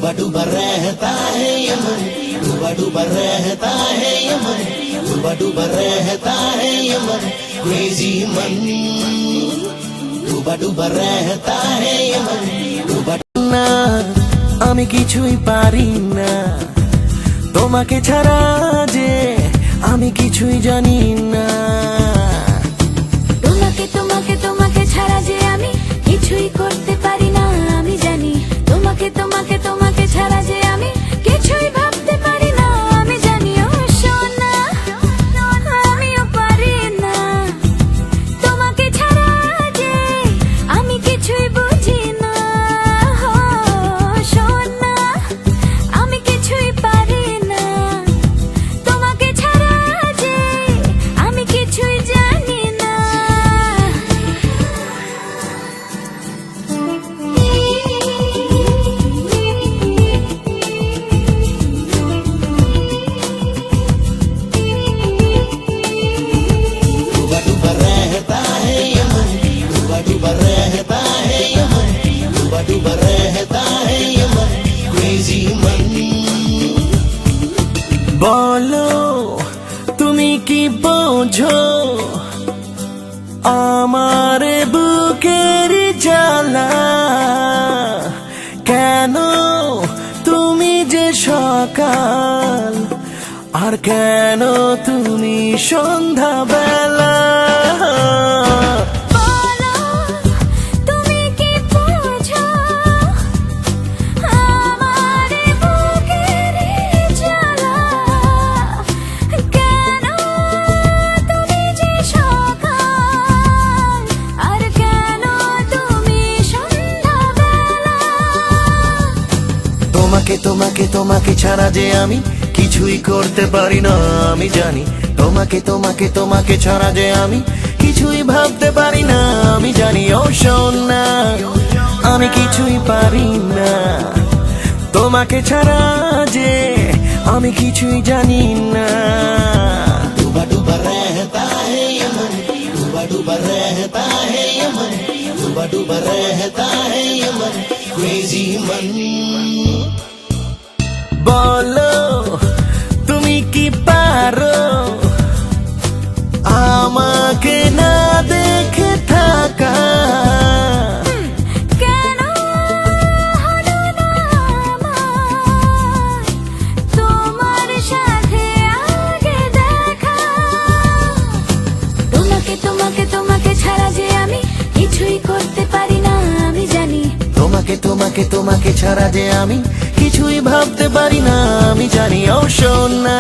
डूबा डूबा रहता है ये मन, डूबा डूबा रहता है ये मन, डूबा डूबा रहता है ये मन, क्रेजी मन, डूबा डूबा रहता है ये मन, डूबा ना আমি কিছুই পারি না তোমাকে ছাড়া যে আমি কিছুই জানি না তোমাকে তোমাকে তোমাকে ছাড়া যে আমি কিছুই করতে পারি না আমি জানি তোমাকে তোমাকে তোমাকে ছাড়া যে আমি কিছুই ভাবতে পারি না আমি জানি ও সোনা আমিও পারি না তোমাকে ছাড়া যে আমি কিছুই বুঝি না সোনা আমি কিছুই পারি না তোমাকে ছাড়া যে আমি কিছুই জানি না डूबा डूबा रहता है ये मन, डूबा डूबा रहता है ये मन, डूबा डूबा रहता है ये मन, क्रेजी मन বলো তুমি কি বোঝো আমার বুকের জ্বালা কেন তুমি যে সকাল আর কেন তুমি সন্ধ্যাবেলা বলো তুমি কি বোঝো আমার বুকের জ্বালা কেন তুমি যে সকাল আর কেন তুমি সন্ধ্যাবেলা তোমাকে তোমাকে তোমাকে ছাড়া যে আমি কিছুই করতে পারি না আমি জানি তোমাকে তোমাকে তোমাকে ছাড়া যে আমি কিছুই ভাবতে পারি না আমি জানি ও সোনা আমি কিছুই পারি না তোমাকে ছাড়া যে আমি কিছুই জানি না डूबा डूबा रहता है ये मन, डूबा डूबा रहता है ये मन, डूबा डूबा रहता है ये मन, क्रेजी मन বলো তুমি কি পারো আমাকে না দেখে থাকা কেন হলো না আমার তোমার সাথে আগে দেখা তোমাকে তোমাকে তোমাকে ছাড়া যে আমি কিছুই করতে পারি না আমি জানি তোমাকে তোমাকে তোমাকে ছাড়া যে আমি কিছুই ভাবতে পারি না আমি জানি ও সোনা